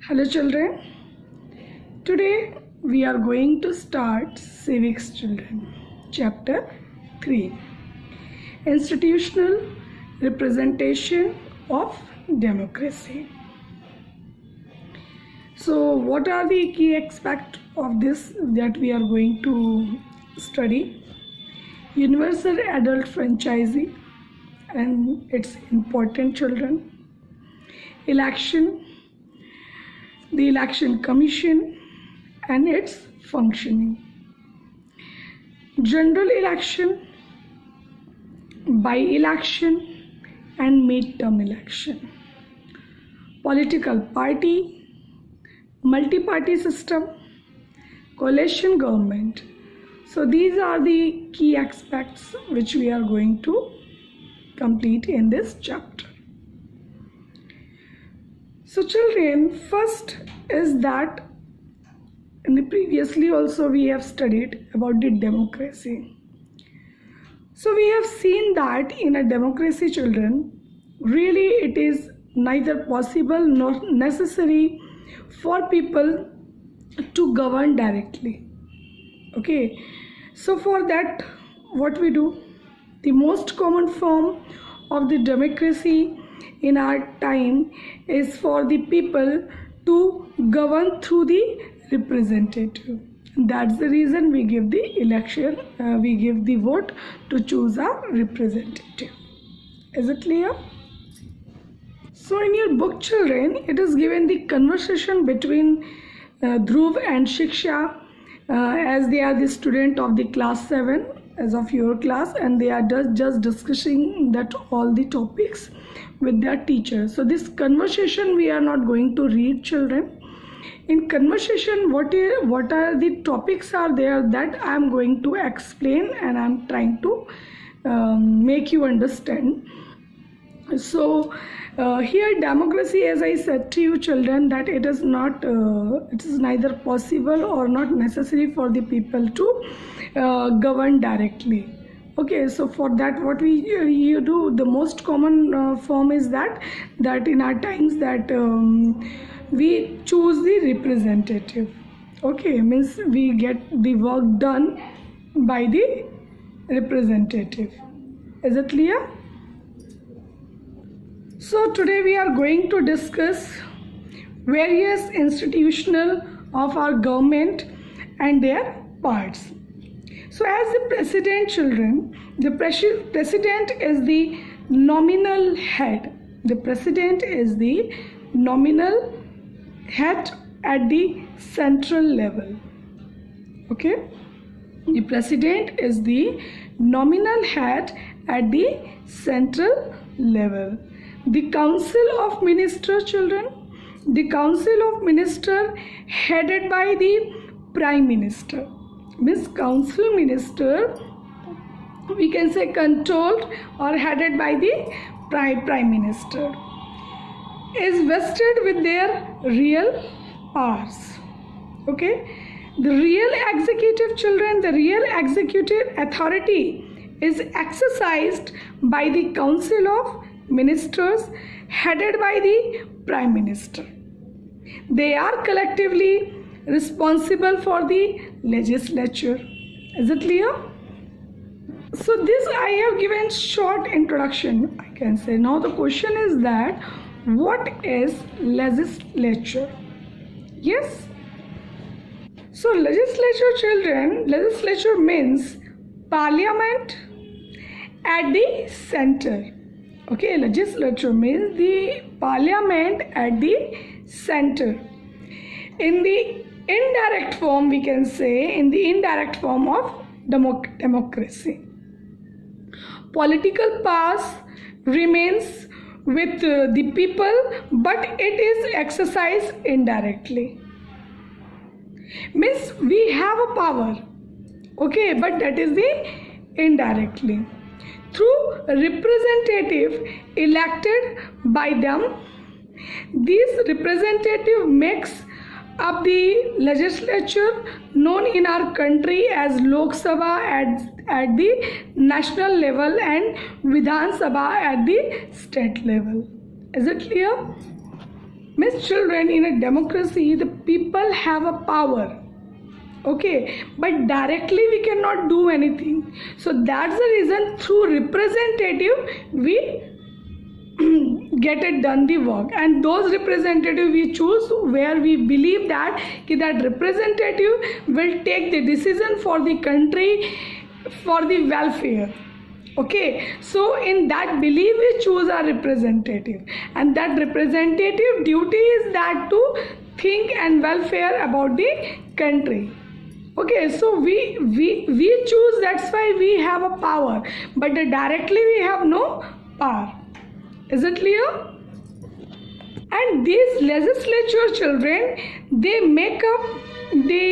Hello children, today we are going to start Civics Children, Chapter 3, Institutional Representation of Democracy. So what are the key aspects of this that we are going to study? Universal adult franchisee and its important children, election, the election commission and its functioning, general election, by-election and mid-term election, political party, multi-party system, coalition government. So these are the key aspects which we are going to complete in this chapter. So children, first is that in the previously also we have studied about the democracy. So we have seen that in a democracy, children, really it is neither possible nor necessary for people to govern directly. Okay, so for that what we do, the most common form of the democracy in our time is for the people to govern through the representative. That's the reason we give the election, we give the vote to choose a representative. Is it clear? So in your book, children, it is given the conversation between Dhruv and Shiksha, as they are the student of the class 7 as of your class, and they are just discussing that all the topics with their teacher. So this conversation we are not going to read, children. In conversation, what are the topics are there that I am going to explain and I am trying to make you understand. So here democracy, as I said to you children, that it is not it is neither possible or not necessary for the people to govern directly. Okay, so for that what you do, the most common form is that in our times that we choose the representative. Okay, means we get the work done by the representative. Is it clear? So today we are going to discuss various institutional of our government and their parts. So as the president, children, the president is the nominal head. The president is the nominal head at the central level. Okay? The president is the nominal head at the central level. The Council of Ministers, children, the Council of Ministers headed by the Prime Minister. Means Council Minister, we can say controlled or headed by the Prime Minister, is vested with their real powers. Okay, the real executive, children, the real executive authority is exercised by the Council of Ministers headed by the Prime Minister. They are collectively responsible for the legislature. Is it clear? So this I have given short introduction, I can say. Now the question is that what is legislature? Yes. So legislature, children, legislature means parliament at the center. Okay, legislature means the parliament at the center. In the indirect form, we can say, in the indirect form of democracy. Political powers remains with the people, but it is exercised indirectly. Means we have a power, okay, but that is the indirectly. Through representative elected by them, these representative makes up the legislature known in our country as Lok Sabha at the national level and Vidhan Sabha at the state level. Is it clear? Miss children, in a democracy, the people have a power. Okay, but directly we cannot do anything. So that's the reason through representative we get it done the work, and those representative we choose where we believe that that representative will take the decision for the country, for the welfare. Okay, so in that belief we choose our representative, and that representative duty is that to think and welfare about the country. Okay, so we choose, that's why we have a power, but directly we have no power. Is it clear? And these legislature children, they make up the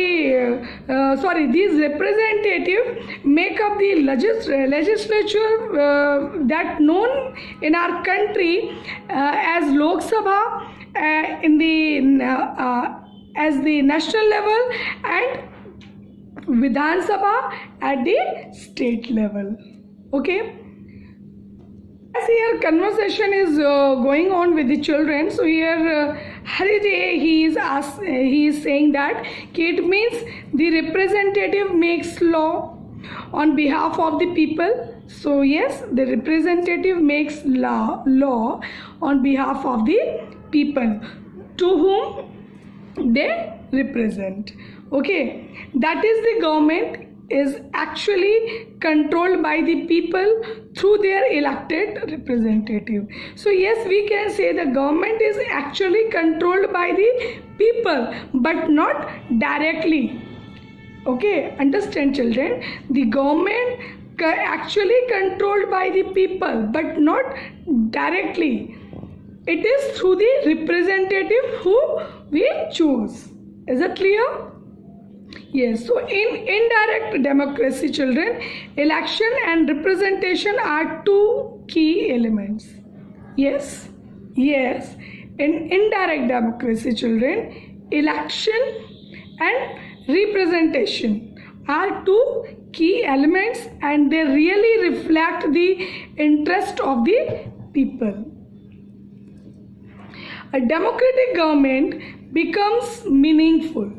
these representative make up the legislature that known in our country as Lok Sabha in the as the national level, and Vidhan Sabha at the state level. Okay. As here conversation is going on with the children, so here Harijay he is saying that it means the representative makes law on behalf of the people. So yes, the representative makes law on behalf of the people to whom they represent. Okay, that is the government is actually controlled by the people through their elected representative. So yes, we can say the government is actually controlled by the people, but not directly. Okay, understand children, the government actually controlled by the people, but not directly. It is through the representative who we choose. Is it clear? Yes, so in indirect democracy children, election and representation are two key elements. Yes, yes, in indirect democracy children, election and representation are two key elements, and they really reflect the interest of the people. A democratic government becomes meaningful.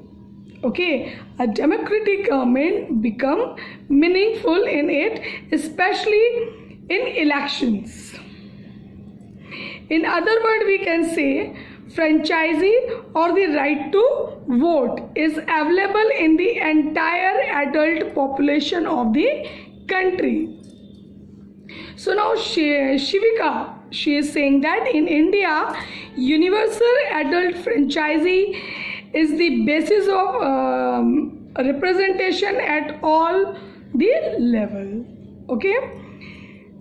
Okay, a democratic government become meaningful in it, especially in elections. In other words, we can say franchisee or the right to vote is available in the entire adult population of the country. So now Shivika, she is saying that in India, universal adult franchisee is the basis of representation at all the level. Okay,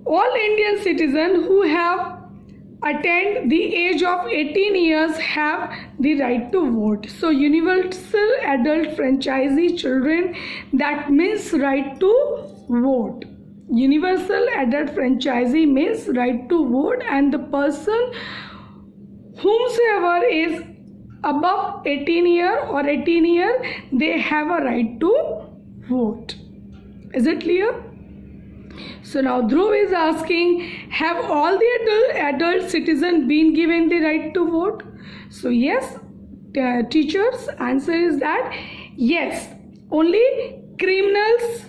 all Indian citizens who have attained the age of 18 years have the right to vote. So universal adult franchisee children, that means right to vote. Universal adult franchisee means right to vote, and the person whomsoever is above 18 year or 18 year, they have a right to vote. Is it clear? So now Dhruv is asking, have all the adult citizens been given the right to vote? So yes, teachers, answer is that yes, only criminals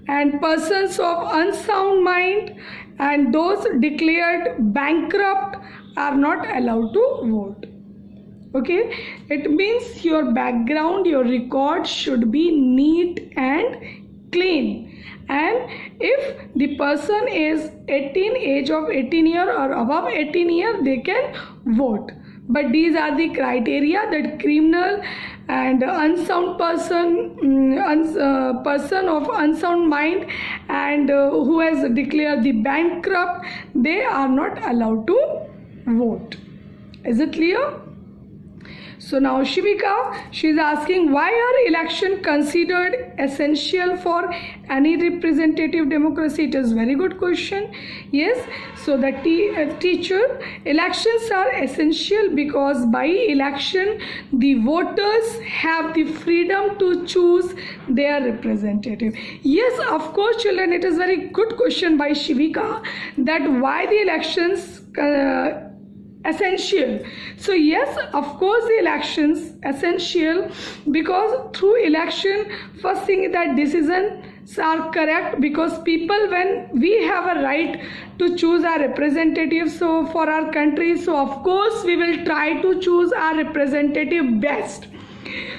and persons of unsound mind and those declared bankrupt are not allowed to vote. Okay, it means your background, your record should be neat and clean, and if the person is 18, age of 18 year or above 18 year, they can vote. But these are the criteria that criminal and unsound person, person of unsound mind and who has declared the bankrupt, they are not allowed to vote. Is it clear? So now Shivika, she is asking, why are elections considered essential for any representative democracy? It is very good question. Yes, so the teacher, elections are essential because by election the voters have the freedom to choose their representative. Yes, of course children, it is very good question by Shivika that why the elections essential. So yes, of course the elections essential, because through election, first thing is that decisions are correct, because people, when we have a right to choose our representatives, so for our country, so of course we will try to choose our representative best.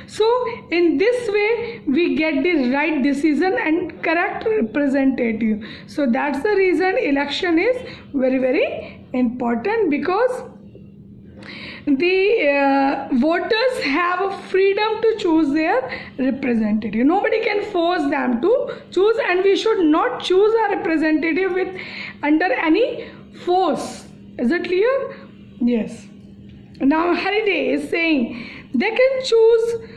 So in this way we get the right decision and correct representative. So that's the reason election is very, very important, because the voters have a freedom to choose their representative. Nobody can force them to choose, and we should not choose a representative with under any force. Is it clear? Yes. Now Hariday is saying they can choose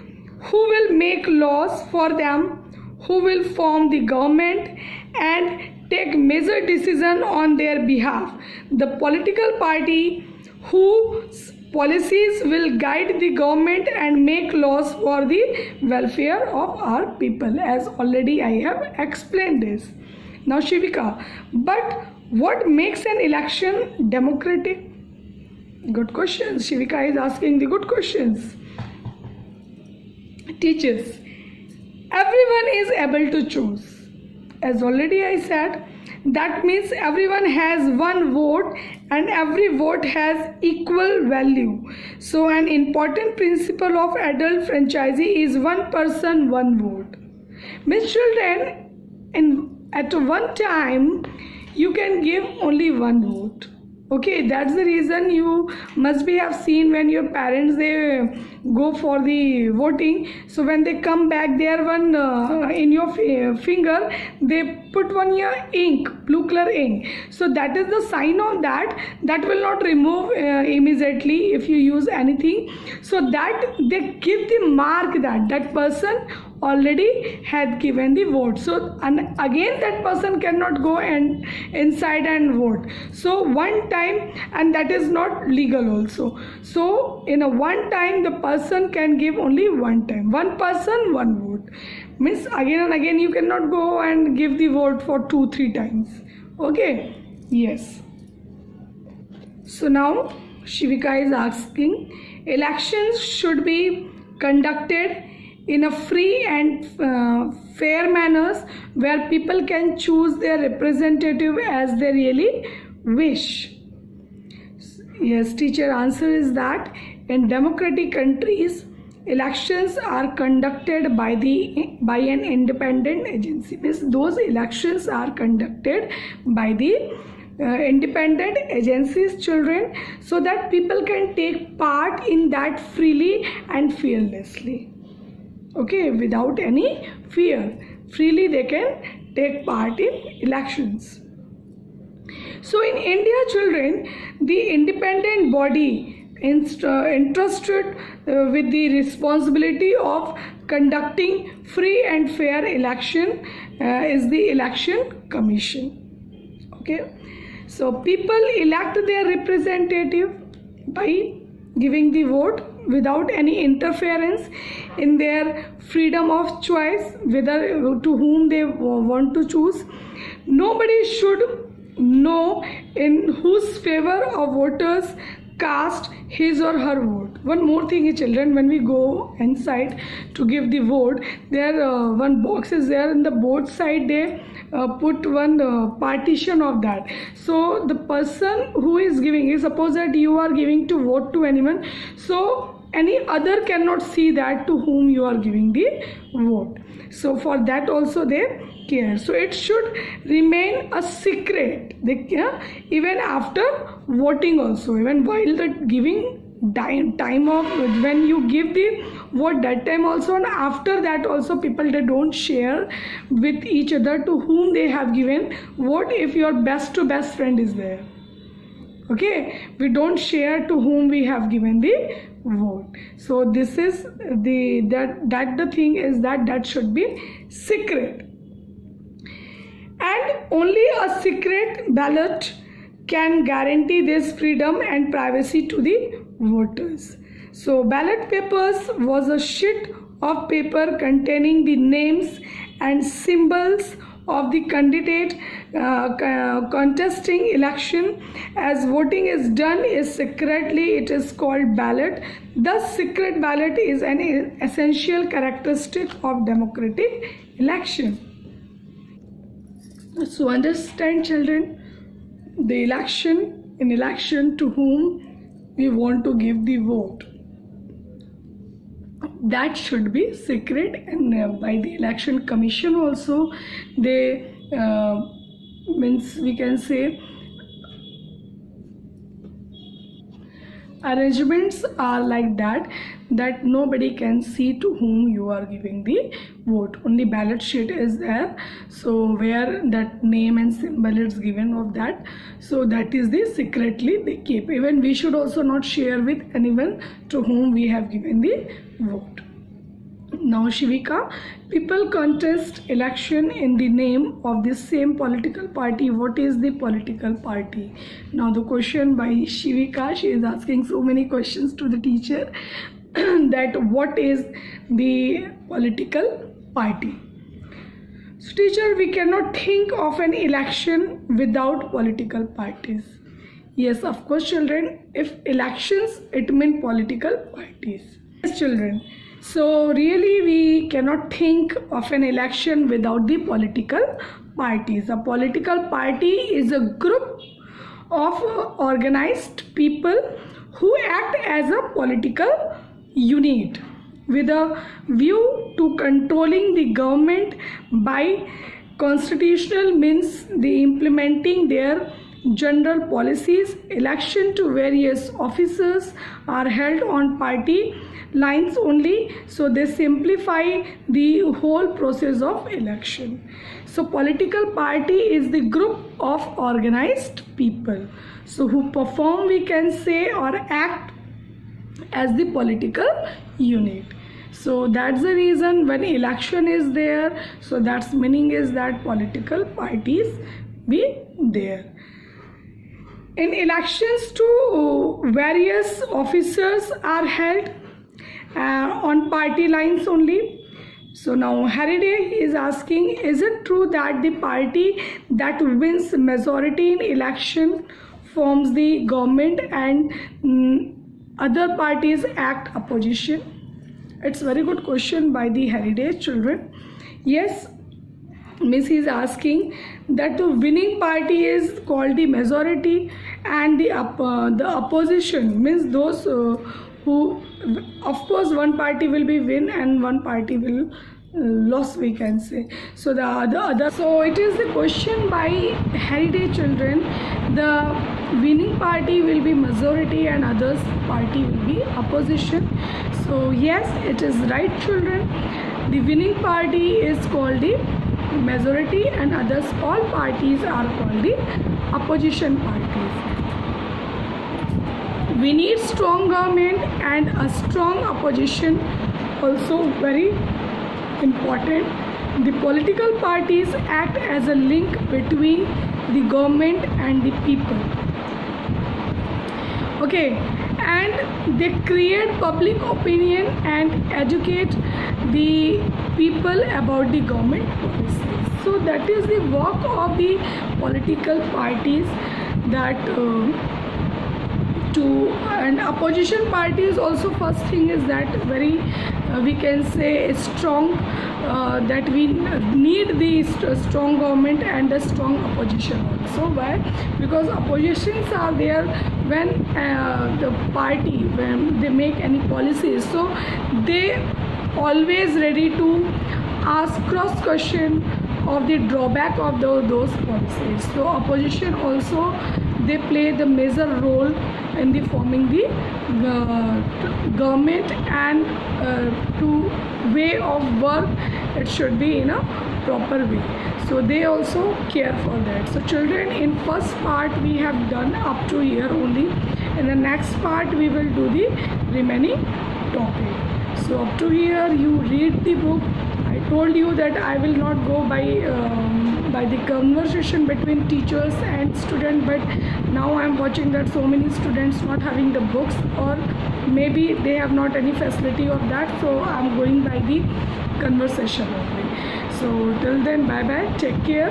who will make laws for them, who will form the government and take major decision on their behalf. The political party whose policies will guide the government and make laws for the welfare of our people, as already I have explained this. Now Shivika, but what makes an election democratic? Good questions. Shivika is asking the good questions. Teachers, everyone is able to choose. As already I said, that means everyone has one vote and every vote has equal value. So an important principle of adult franchisee is one person, one vote. Means children, at one time you can give only one vote. Okay, that's the reason you must be have seen when your parents, they go for the voting. So when they come back, there one in your finger, they put one here ink, blue color ink. So that is the sign of that. That will not remove immediately if you use anything. So that they give the mark that that person already had given the vote. So and again that person cannot go and inside and vote. So one time, and that is not legal also. So in a one time the person can give only one time. One person, one vote. Means again and again you cannot go and give the vote for 2-3 times. Okay. Yes. So now Shivika is asking, elections should be conducted in a free and fair manners where people can choose their representative as they really wish. Yes, teacher, answer is that in democratic countries, elections are conducted by an independent agency. Means those elections are conducted by the independent agencies, children, so that people can take part in that freely and fearlessly. Okay, without any fear, freely they can take part in elections. So in India, children, the independent body entrusted with the responsibility of conducting free and fair election is the Election Commission. Okay, so people elect their representative by giving the vote without any interference in their freedom of choice, whether to whom they want to choose. Nobody should know in whose favor of voters cast his or her vote. One more thing, children, when we go inside to give the vote, there one box is there, in the both side they put one partition of that. So the person who is giving, suppose that you are giving to vote to anyone, so any other cannot see that to whom you are giving the vote. So for that also they care. So it should remain a secret. Even after voting also, even while the giving time of when you give the vote, that time also, and after that also, people, they don't share with each other to whom they have given vote if your best to best friend is there. Okay, we don't share to whom we have given the vote. So this is the thing is that should be secret, and only a secret ballot can guarantee this freedom and privacy to the voters. So ballot papers was a sheet of paper containing the names and symbols of the candidate contesting election, as voting is done is secretly, it is called ballot. Thus secret ballot is an essential characteristic of democratic election. So understand, children, the election to whom we want to give the vote, that should be secret, and by the election commission also they means we can say arrangements are like that nobody can see to whom you are giving the vote. Only ballot sheet is there, so where that name and symbol is given of that, so that is the secretly they keep. Even we should also not share with anyone to whom we have given the vote. Now Shivika, people contest election in the name of the same political party. What is the political party? Now the question by Shivika, she is asking so many questions to the teacher that what is the political party? So teacher, we cannot think of an election without political parties. Yes, of course children, if elections, it means political parties. Yes children. So really we cannot think of an election without the political parties. A political party is a group of organized people who act as a political unit with a view to controlling the government by constitutional means, the implementing their general policies. Election to various officers are held on party lines only, so they simplify the whole process of election. So political party is the group of organized people, so who perform, we can say, or act as the political unit. So that's the reason when election is there, so that's meaning is that political parties be there. In elections to various officers are held on party lines only. So now Hariday is asking, is it true that the party that wins majority in election forms the government and other parties act opposition? It's very good question by the Hariday children. Yes, Miss is asking that the winning party is called the majority, and the opposition means those who, of course, one party will be win and one party will loss, we can say. So the other, so it is the question by Heritage children. The winning party will be majority and others party will be opposition. So yes, it is right children. The winning party is called the majority and others, all parties are called the opposition parties. We need strong government and a strong opposition, also very important. The political parties act as a link between the government and the people. Okay, and they create public opinion and educate the people about the government policies. So that is the work of the political parties, that and opposition parties also, first thing is that very we can say strong, that we need the strong government and the strong opposition also. Why? Because oppositions are there when the party, when they make any policies, so they always ready to ask cross question of the drawback of those policies. So opposition also, they play the major role in the forming the government, and to way of work, it should be in a proper way. So they also care for that. So children, in first part we have done up to here only. In the next part we will do the remaining topic. So up to here you read the book. I told you that I will not go by the conversation between teachers and students, but now I am watching that so many students not having the books, or maybe they have not any facility of that, so I am going by the conversation only. So till then, bye bye, take care.